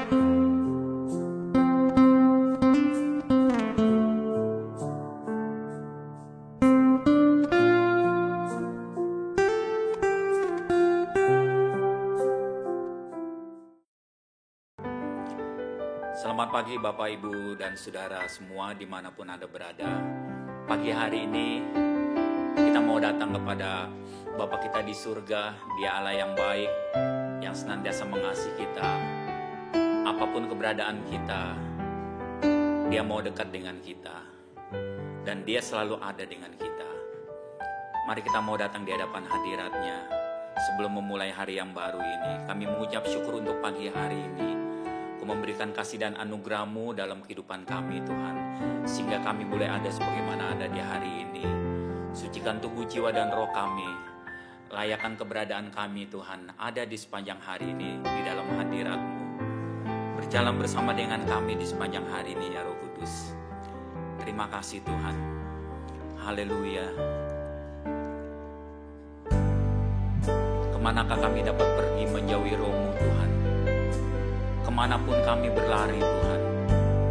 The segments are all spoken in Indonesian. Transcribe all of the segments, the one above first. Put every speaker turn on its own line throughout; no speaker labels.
Selamat pagi Bapak, Ibu, dan Saudara semua dimanapun Anda berada. Pagi hari ini kita mau datang kepada Bapa kita di surga. Dia Allah yang baik, yang senantiasa mengasihi kita. Apapun keberadaan kita, Dia mau dekat dengan kita. Dan Dia selalu ada dengan kita. Mari kita mau datang di hadapan hadirat-Nya. Sebelum memulai hari yang baru ini, kami mengucap syukur untuk pagi hari ini. Kau memberikan kasih dan anugerah-Mu dalam kehidupan kami, Tuhan, sehingga kami boleh ada sebagaimana ada di hari ini. Sucikan tubuh, jiwa, dan roh kami. Layakkan keberadaan kami, Tuhan, ada di sepanjang hari ini di dalam hadirat-Mu. Berjalan bersama dengan kami di sepanjang hari ini, ya Roh Kudus. Terima kasih, Tuhan. Haleluya. Kemanakah kami dapat pergi menjauhi Roh-Mu, Tuhan? Kemanapun kami berlari, Tuhan,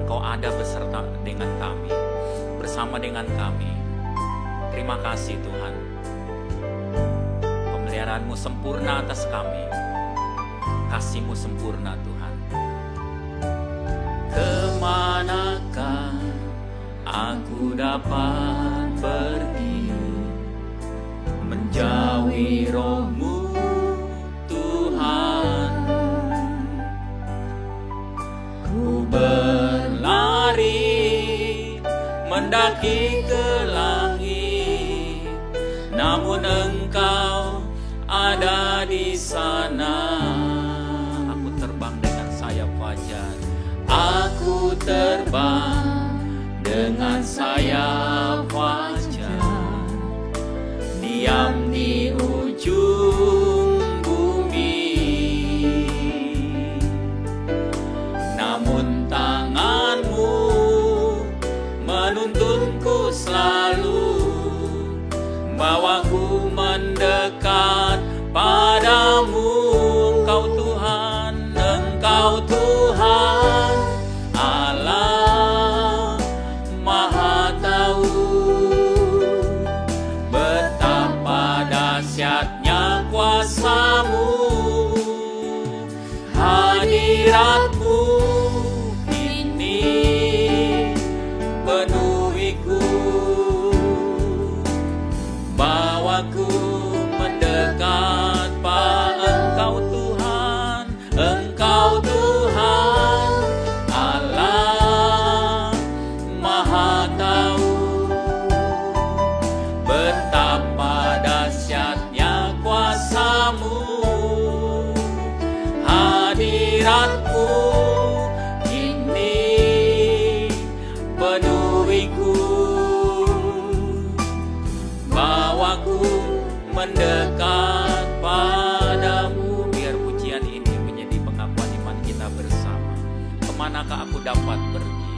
Engkau ada beserta dengan kami, bersama dengan kami. Terima kasih, Tuhan. Pemeliharaan-Mu sempurna atas kami. Kasih-Mu sempurna, Tuhan. Kemanakah aku dapat pergi menjauhi Roh-Mu, Tuhan? Ku berlari mendaki ke langit, namun Engkau ada di sana. Aku terbang dengan sayap fajar. Aku terbang dengan sayap fajar, diam di ujung bumi. Namun tangan-Mu menuntunku selalu, bawaku mendekat padamu. Engkau Tuhan, Engkau Tuhan, Allah Maha Tahu. Betapa dahsyatnya kuasa-Mu, hadirat-Mu ini penuhiku, bawaku mendekat Engkau Tuhan, Engkau Tuhan, Allah Maha Tahu. Betapa dahsyatnya kuasa-Mu, hadirat-Mu ini penuhiku, bawaku mendekat padamu. Biar pujian ini menjadi pengakuan iman kita bersama. Kemanakah aku dapat pergi?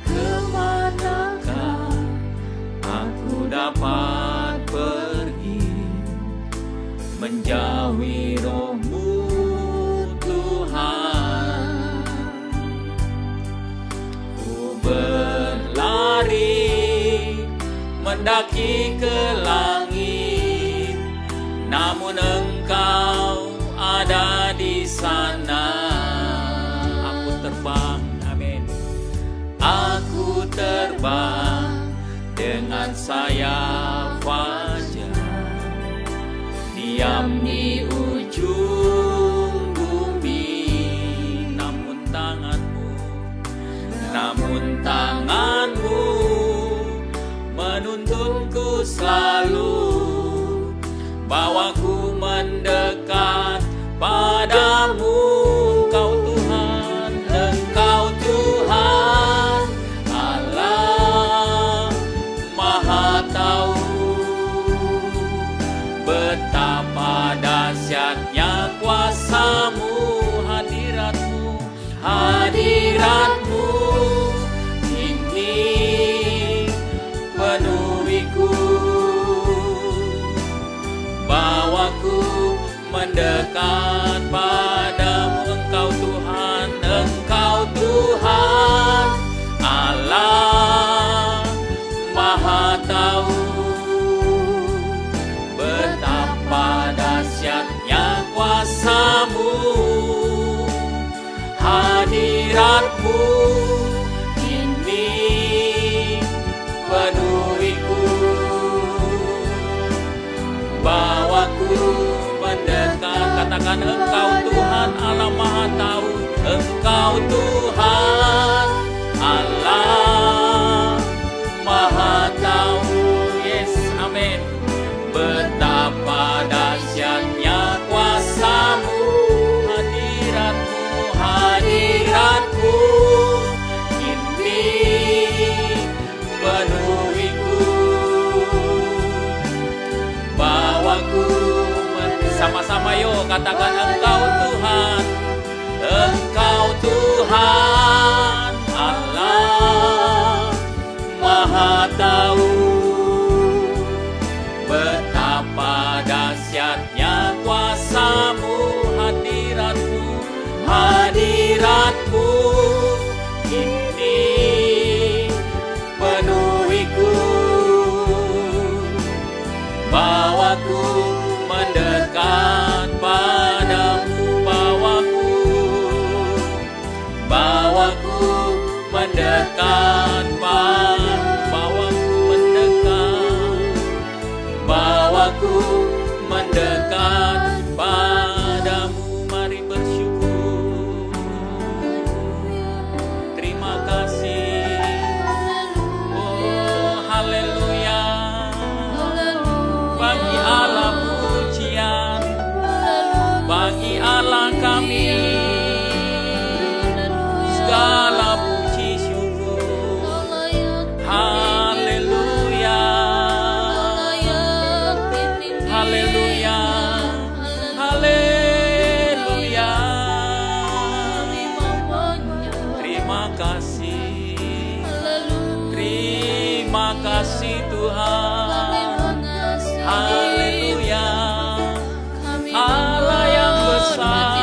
Kemanakah aku dapat pergi menjauhi Roh-Mu, Tuhan? Ku berlari mendaki ke langit, namun Engkau ada di sana. Aku terbang, amin. Aku terbang dengan sayap fajar, diam di ujung bumi. Namun tangan-Mu menuntunku selalu, bawaku mendekat padamu. Engkau Tuhan, Engkau Tuhan, Allah Maha Tahu. Betapa dahsyatnya kuasa-Mu, hadirat-Mu, hadirat-Mu ini penuhiku, bawaku mendekat padamu. Engkau Tuhan, hadirat-Mu kini penuhiku, bawaku mendekat. Katakan Engkau Tuhan Allah Maha Tahu, Engkau Tuhan Allah Maha Tahu. Yes, amin. Betapa dahsyatnya kuasa-Mu, hadirat-Mu, hadirat-Mu kini penuhiku, bawaku sama-sama yuk katakan Engkau Tuhan, Engkau Tuhan Allah Maha Tahu. Betapa dahsyatnya kuasa-Mu, hadirat-Mu, hadirat-Mu kini penuhiku, bawaku mendekat padamu, bawaku mendekat, bawaku mendekat padamu. Mari bersyukur. Terima kasih. Oh, haleluya. Bagi Allah pujian, bagi Allah kami segala puji syukur. Haleluya, haleluya, haleluya. Terima kasih, terima kasih Tuhan. Haleluya, Allah yang besar.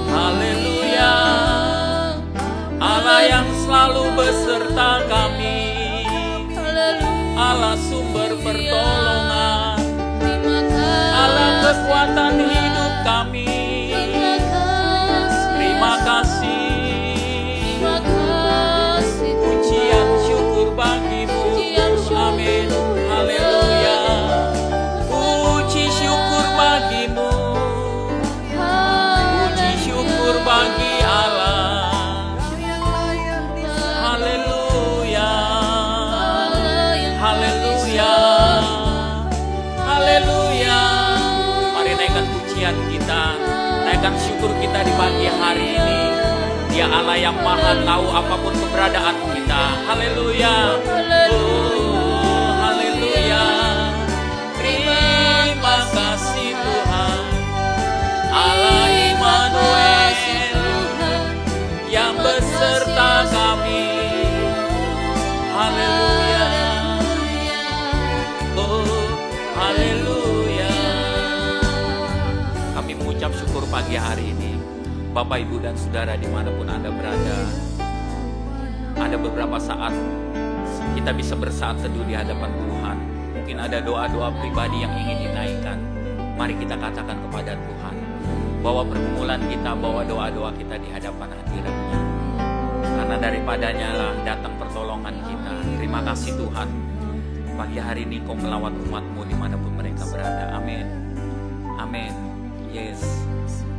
Haleluya, Allah yang selalu beserta kami, Allah sumber pertolongan, Allah kekuatan hidup kami. Terima kasih, pujian syukur bagi-Mu. Amin, haleluya. Puji syukur bagi-Mu, puji syukur bagi Allah. Haleluya, haleluya, haleluya. Mari naikkan pujian kita, naikkan syukur kita di pagi hari ini. Dia Allah yang Maha Tahu apapun keberadaan kita. Haleluya, oh, haleluya. Terima kasih Tuhan, Allah Immanuel yang beserta kami. Haleluya, oh, haleluya. Kami mengucap syukur pagi hari ini, Bapak, Ibu, dan Saudara dimanapun Anda berada. Ada beberapa saat kita bisa bersaat teduh di hadapan Tuhan. Mungkin ada doa-doa pribadi yang ingin dinaikkan. Mari kita katakan kepada Tuhan, bawa pergumulan kita, bawa doa-doa kita di hadapan hadirat-Nya. Karena daripadanya lah datang pertolongan kita. Terima kasih Tuhan, pagi hari ini Kau melawat umat-Mu dimanapun mereka berada. Amin, amin. Yes,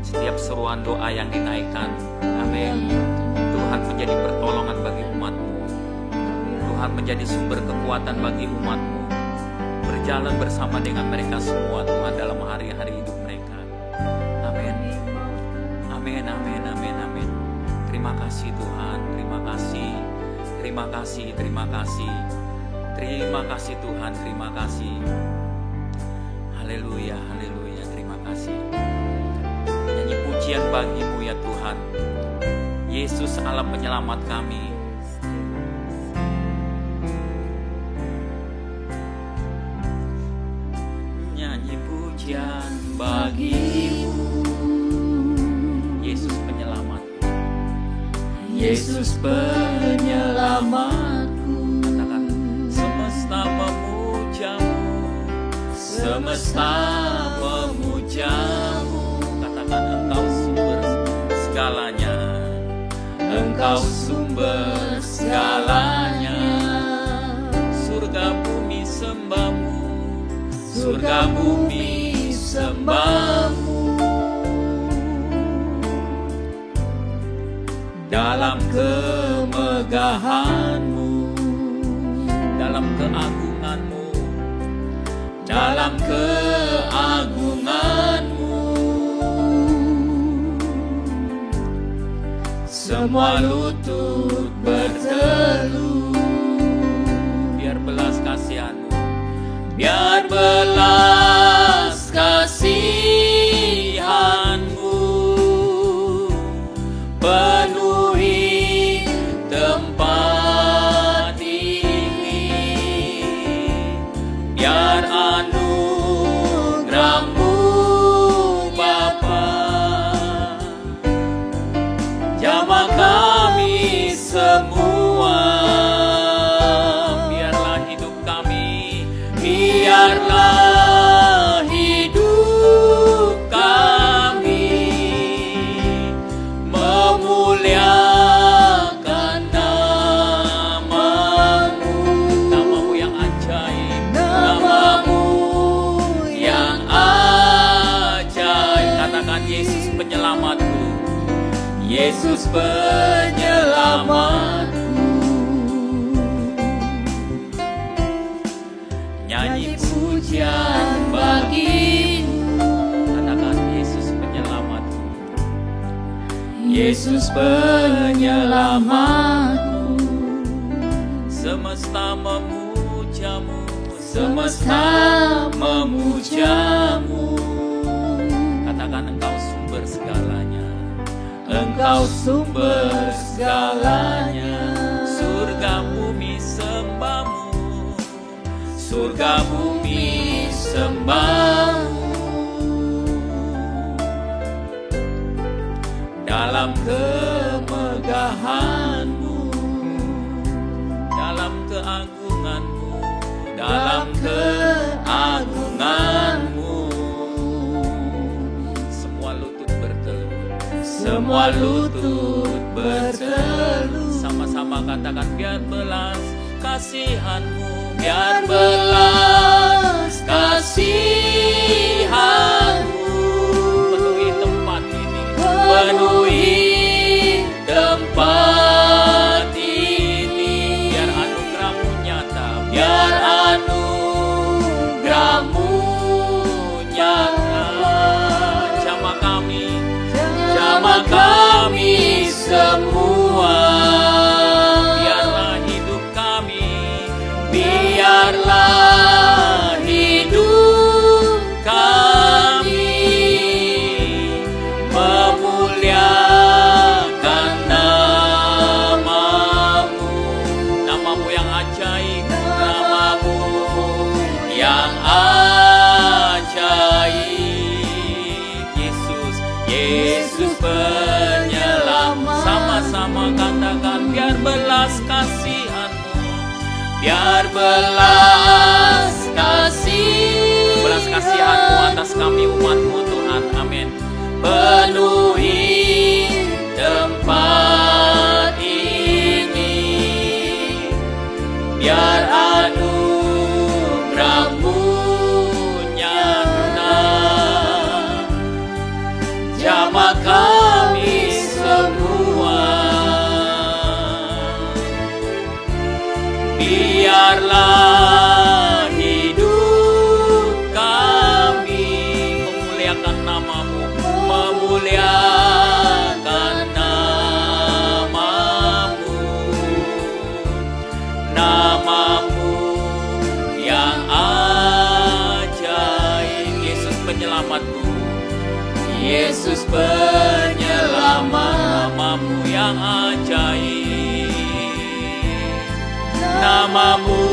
setiap seruan doa yang dinaikkan, amin. Tuhan menjadi pertolongan bagi umat-Mu, Tuhan menjadi sumber kekuatan bagi umat-Mu, berjalan bersama dengan mereka semua Tuhan dalam hari-hari hidup mereka. Amin, amin, amin, amin, amin. Terima kasih Tuhan, terima kasih, terima kasih, terima kasih, terima kasih Tuhan, terima kasih. Haleluya, haleluya, terima kasih. Nyanyi pujian bagi-Mu ya Tuhan, Yesus Allah penyelamat kami. Nyanyi pujian bagi-Mu, Yesus penyelamat, Yesus penyelamatku. Katakan semesta memuja-Mu, semesta memuja-Mu. Katakan Engkau sumber segalanya. Engkau sumber segalanya. Surga bumi sembahmu, surga bumi sembahmu. Dalam kemegahanmu, dalam keagunganmu, dalam keagunganmu, semua lutut berteluh. Biar belas kasihanmu, biar belas kasihanmu penuhi tempat ini. Biar anugerah-Mu Bapa jamah kami semua. Biarlah hidup kami, biarlah hidup kami memuliakan nama-Mu, nama-Mu yang ajaib, nama-Mu yang ajaib. Katakan Yesus penyelamatku, Yesus penyelamatku. Nyanyi pujian bagi-Mu. Katakan Yesus penyelamatku, Yesus penyelamatku. Semesta memuja-Mu, semesta memuja-Mu. Katakan Engkau sumber segalanya, Engkau sumber segalanya. Surga bumi sembahmu, surga bumi sembahmu. Dalam kemegahanmu, dalam keagunganmu, dalam keagunganmu, semua lutut berteluh, semua lutut berteluh. Sama-sama katakan, biar belas kasihan-Mu, biar belas kasihan-Mu penuhi tempat ini, penuhi tempat ini. Biar anugerah-Mu nyata, biar anugerah-Mu nyata. Jamah kami, jamah kami semua. Biarlah hidup kami, biarlah hidup kami memuliakan nama-Mu, nama-Mu yang ajaib, nama-Mu yang ajaib. Yesus, Yesus penyelamat. Sama-sama katakan, biar belas kasihan-Mu, biar belas kasihan-Mu atas kami umat-Mu Tuhan. Amin. Penuhi tempat ini, biar anugerah-Mu nyata. Jamah kami semua, biarlah hidup kami memuliakan nama-Mu, memuliakan nama-Mu, nama-Mu yang ajaib. Yesus penyelamatku, Yesus penyelamat. Nama-Mu yang ajaib, nama-Mu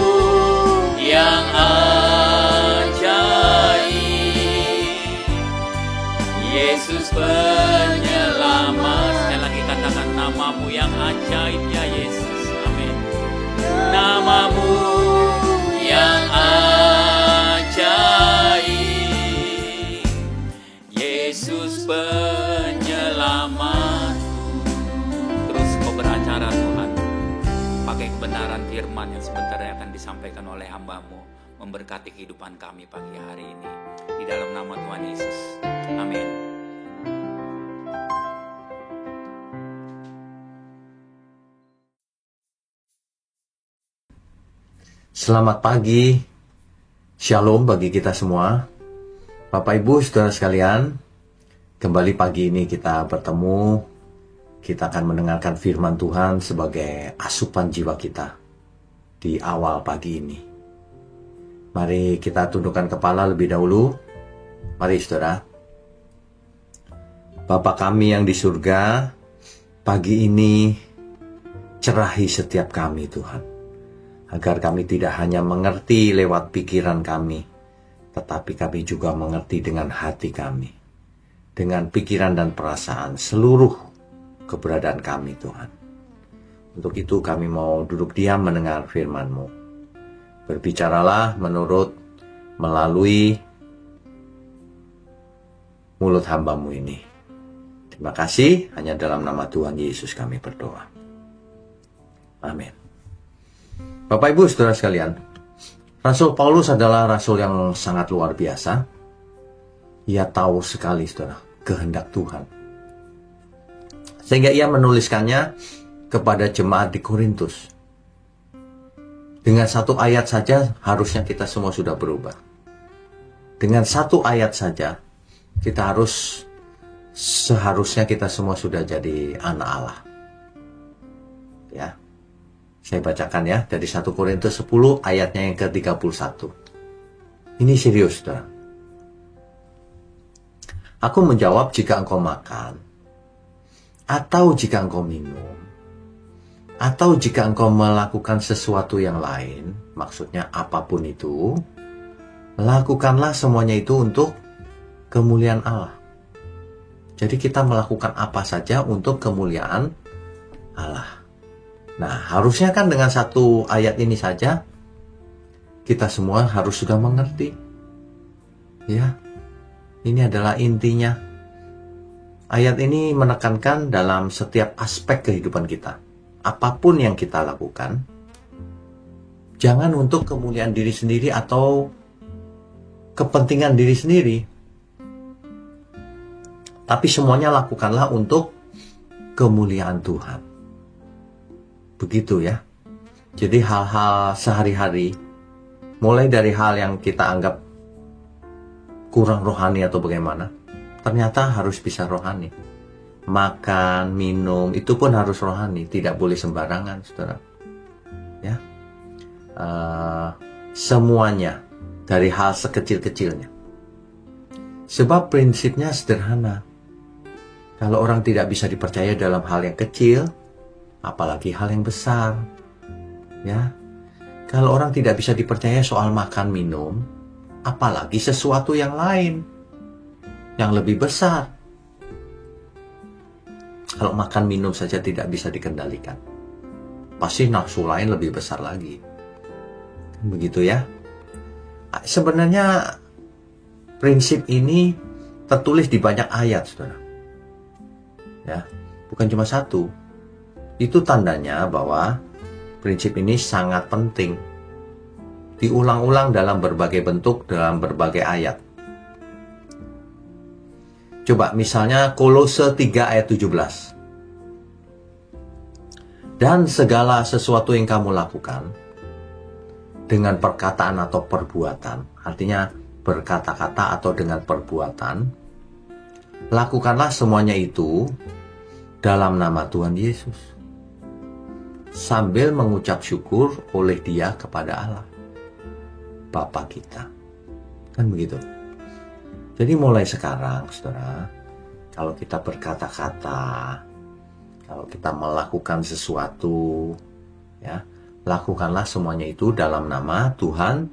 yang ajaib. Yesus penyelamat. Sekali lagi katakan, nama-Mu yang ajaib ya Yesus. Amin. Nama-Mu yang ajaib, Yesus penyelamat. Terus kau beracak kebenaran firman yang sebentar akan disampaikan oleh hamba-Mu memberkati kehidupan kami pagi hari ini. Di dalam nama Tuhan Yesus. Amin.
Selamat pagi, Shalom bagi kita semua. Bapak Ibu Saudara sekalian, kembali pagi ini kita bertemu. Kita akan mendengarkan firman Tuhan sebagai asupan jiwa kita di awal pagi ini. Mari kita tundukkan kepala lebih dahulu. Mari saudara. Bapa kami yang di surga, pagi ini cerahi setiap kami Tuhan. Agar kami tidak hanya mengerti lewat pikiran kami, tetapi kami juga mengerti dengan hati kami. Dengan pikiran dan perasaan seluruh keberadaan kami Tuhan. Untuk itu kami mau duduk diam mendengar firman-Mu. Berbicaralah melalui mulut hamba-Mu ini. Terima kasih, hanya dalam nama Tuhan Yesus kami berdoa. Amin. Bapak Ibu Saudara sekalian, Rasul Paulus adalah rasul yang sangat luar biasa. Ia tahu sekali saudara, kehendak Tuhan. Sehingga ia menuliskannya kepada jemaat di Korintus. Dengan satu ayat saja harusnya kita semua sudah berubah. Dengan satu ayat saja seharusnya kita semua sudah jadi anak Allah. Ya. Saya bacakan ya, dari 1 Korintus 10 ayatnya yang ke-31. Ini serius, saudara. Aku menjawab, jika engkau makan, atau jika engkau minum, atau jika engkau melakukan sesuatu yang lain, maksudnya apapun itu, lakukanlah semuanya itu untuk kemuliaan Allah. Jadi kita melakukan apa saja untuk kemuliaan Allah. Nah, harusnya kan dengan satu ayat ini saja, kita semua harus sudah mengerti. Ya, ini adalah intinya. Ayat ini menekankan dalam setiap aspek kehidupan kita. Apapun yang kita lakukan, jangan untuk kemuliaan diri sendiri atau kepentingan diri sendiri. Tapi semuanya lakukanlah untuk kemuliaan Tuhan. Begitu ya. Jadi hal-hal sehari-hari, mulai dari hal yang kita anggap kurang rohani atau bagaimana, ternyata harus bisa rohani. Makan, minum, itu pun harus rohani, tidak boleh sembarangan, saudara. Ya, semuanya dari hal sekecil-kecilnya. Sebab prinsipnya sederhana. Kalau orang tidak bisa dipercaya dalam hal yang kecil, apalagi hal yang besar. Ya. Kalau orang tidak bisa dipercaya soal makan minum, apalagi sesuatu yang lain yang lebih besar. Kalau makan minum saja tidak bisa dikendalikan, pasti nafsu lain lebih besar lagi. Begitu ya. Sebenarnya prinsip ini tertulis di banyak ayat, saudara. Ya, bukan cuma satu. Itu tandanya bahwa prinsip ini sangat penting. Diulang-ulang dalam berbagai bentuk, dalam berbagai ayat. Coba misalnya Kolose 3 ayat 17. Dan segala sesuatu yang kamu lakukan, dengan perkataan atau perbuatan, artinya berkata-kata atau dengan perbuatan, lakukanlah semuanya itu dalam nama Tuhan Yesus, sambil mengucap syukur oleh Dia kepada Allah, Bapa kita. Kan begitu. Jadi mulai sekarang, saudara, kalau kita berkata-kata, kalau kita melakukan sesuatu, ya, lakukanlah semuanya itu dalam nama Tuhan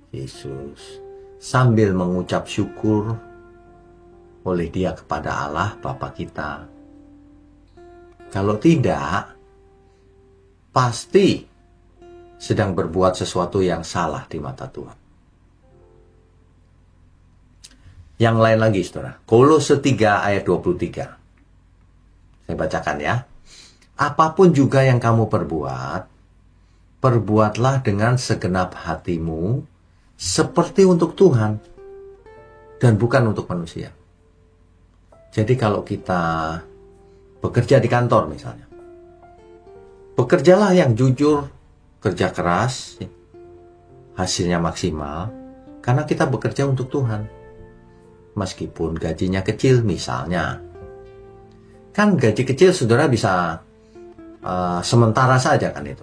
Yesus, sambil mengucap syukur oleh Dia kepada Allah, Bapa kita. Kalau tidak, pasti sedang berbuat sesuatu yang salah di mata Tuhan. Yang lain lagi, saudara. Kolose 3 ayat 23. Saya bacakan ya. Apapun juga yang kamu perbuat, perbuatlah dengan segenap hatimu seperti untuk Tuhan dan bukan untuk manusia. Jadi kalau kita bekerja di kantor misalnya, bekerjalah yang jujur, kerja keras, hasilnya maksimal, karena kita bekerja untuk Tuhan. Meskipun gajinya kecil misalnya. Kan gaji kecil saudara bisa sementara saja kan itu.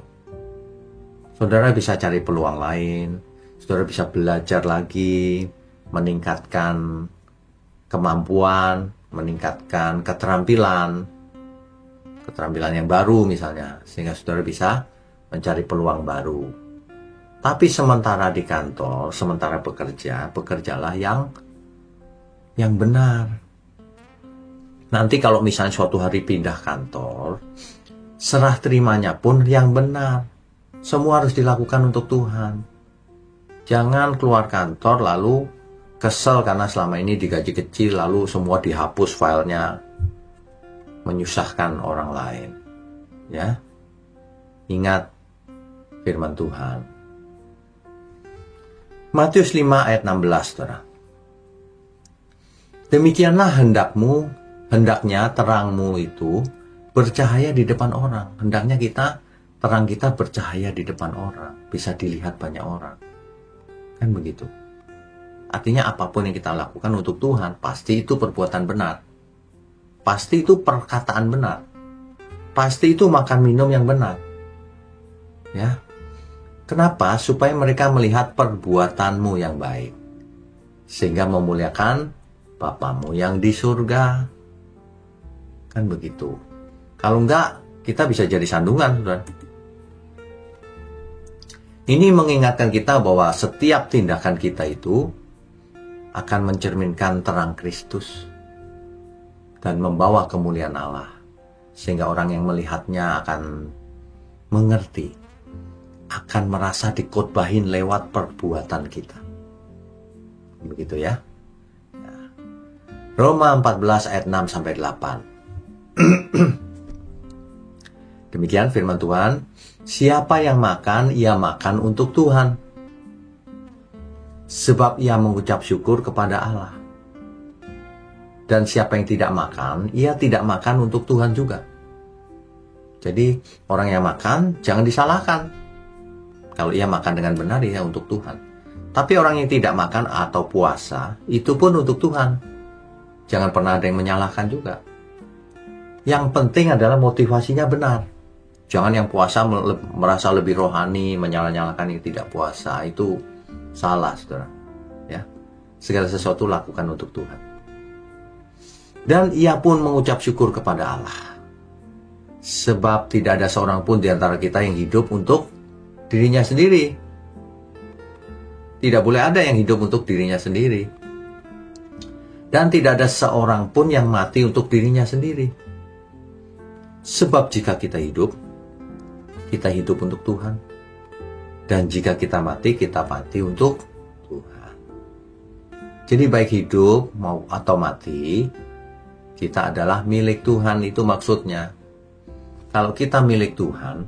Saudara bisa cari peluang lain, saudara bisa belajar lagi, meningkatkan kemampuan, meningkatkan keterampilan yang baru misalnya, sehingga saudara bisa mencari peluang baru. Tapi sementara di kantor, sementara bekerja, bekerjalah yang benar. Nanti kalau misalnya suatu hari pindah kantor, serah terimanya pun yang benar. Semua harus dilakukan untuk Tuhan. Jangan keluar kantor lalu kesel karena selama ini digaji kecil, lalu semua dihapus filenya, menyusahkan orang lain. Ya, ingat firman Tuhan. Matius 5 ayat 16, saudara. Demikianlah hendaknya terangmu itu bercahaya di depan orang. Hendaknya terang kita bercahaya di depan orang, bisa dilihat banyak orang. Kan begitu. Artinya apapun yang kita lakukan untuk Tuhan, pasti itu perbuatan benar. Pasti itu perkataan benar. Pasti itu makan minum yang benar. Ya. Kenapa? Supaya mereka melihat perbuatanmu yang baik, sehingga memuliakan Bapamu yang di surga. Kan begitu. Kalau enggak, kita bisa jadi sandungan, saudara. Ini mengingatkan kita bahwa setiap tindakan kita itu akan mencerminkan terang Kristus dan membawa kemuliaan Allah, sehingga orang yang melihatnya akan mengerti, akan merasa dikotbahin lewat perbuatan kita. Begitu ya. Roma 14 ayat 6 sampai 8. Demikian firman Tuhan, siapa yang makan, ia makan untuk Tuhan, sebab ia mengucap syukur kepada Allah. Dan siapa yang tidak makan, ia tidak makan untuk Tuhan juga. Jadi orang yang makan jangan disalahkan. Kalau ia makan dengan benar, ya untuk Tuhan. Tapi orang yang tidak makan atau puasa, itu pun untuk Tuhan. Jangan pernah ada yang menyalahkan juga. Yang penting adalah motivasinya benar. Jangan yang puasa merasa lebih rohani, menyalah-nyalahkan yang tidak puasa. Itu salah, saudara. Ya. Segala sesuatu lakukan untuk Tuhan. Dan ia pun mengucap syukur kepada Allah. Sebab tidak ada seorang pun di antara kita yang hidup untuk dirinya sendiri. Tidak boleh ada yang hidup untuk dirinya sendiri. Dan tidak ada seorang pun yang mati untuk dirinya sendiri. Sebab jika kita hidup untuk Tuhan. Dan jika kita mati untuk Tuhan. Jadi baik hidup mau atau mati, kita adalah milik Tuhan, itu maksudnya. Kalau kita milik Tuhan,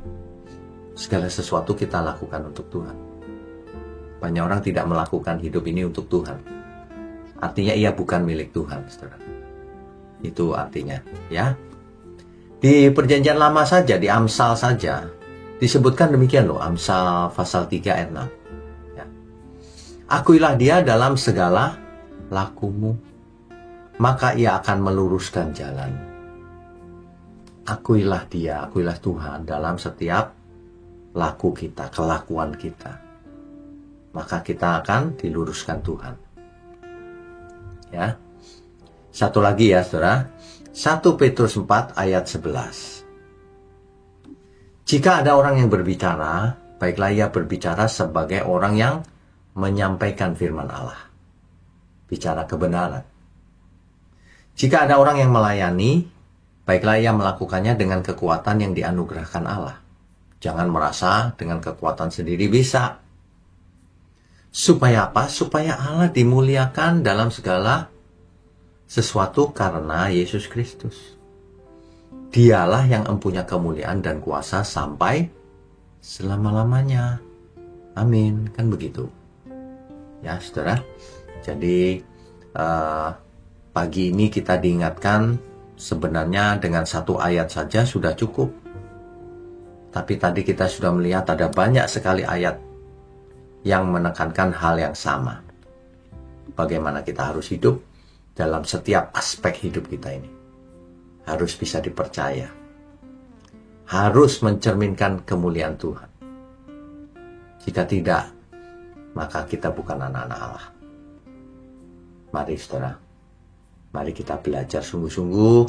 segala sesuatu kita lakukan untuk Tuhan. Banyak orang tidak melakukan hidup ini untuk Tuhan. Artinya ia bukan milik Tuhan, saudara. Itu artinya, ya. Di perjanjian lama saja, di Amsal saja, disebutkan demikian loh, Amsal pasal 3 ayat 6. Ya. Akuilah dia dalam segala lakumu, maka ia akan meluruskan jalan. Akuilah dia, akuilah Tuhan dalam setiap laku kita, kelakuan kita. Maka kita akan diluruskan Tuhan. Ya. Satu lagi ya, saudara. 1 Petrus 4 ayat 11. Jika ada orang yang berbicara, baiklah ia berbicara sebagai orang yang menyampaikan firman Allah. Bicara kebenaran. Jika ada orang yang melayani, baiklah ia melakukannya dengan kekuatan yang dianugerahkan Allah. Jangan merasa dengan kekuatan sendiri bisa. Supaya apa? Supaya Allah dimuliakan dalam segala sesuatu karena Yesus Kristus. Dialah yang mempunyai kemuliaan dan kuasa sampai selama-lamanya. Amin, kan begitu. Ya, saudara. Jadi pagi ini kita diingatkan sebenarnya dengan satu ayat saja sudah cukup. Tapi tadi kita sudah melihat ada banyak sekali ayat yang menekankan hal yang sama. Bagaimana kita harus hidup dalam setiap aspek hidup kita ini. Harus bisa dipercaya. Harus mencerminkan kemuliaan Tuhan. Jika tidak, maka kita bukan anak-anak Allah. Mari saudara, mari kita belajar sungguh-sungguh.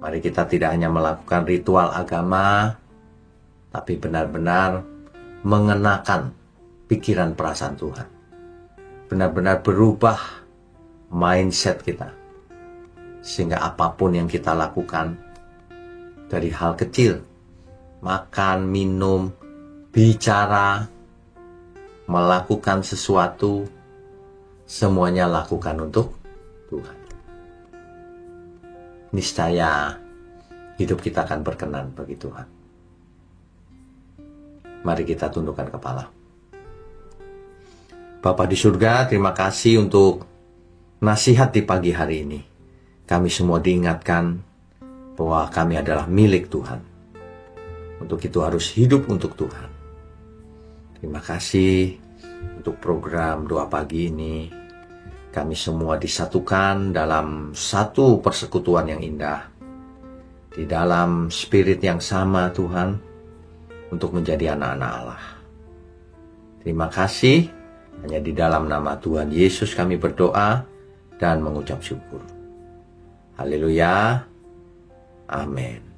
Mari kita tidak hanya melakukan ritual agama, tapi benar-benar mengenakan pikiran perasaan Tuhan. Benar-benar berubah mindset kita. Sehingga apapun yang kita lakukan, dari hal kecil, makan, minum, bicara, melakukan sesuatu, semuanya lakukan untuk Tuhan. Niscaya hidup kita akan berkenan bagi Tuhan. Mari kita tundukkan kepala. Bapa di surga, terima kasih untuk nasihat di pagi hari ini. Kami semua diingatkan bahwa kami adalah milik Tuhan. Untuk itu harus hidup untuk Tuhan. Terima kasih untuk program doa pagi ini. Kami semua disatukan dalam satu persekutuan yang indah. Di dalam spirit yang sama Tuhan. Untuk menjadi anak-anak Allah. Terima kasih. Hanya di dalam nama Tuhan Yesus kami berdoa dan mengucap syukur. Haleluya. Amin.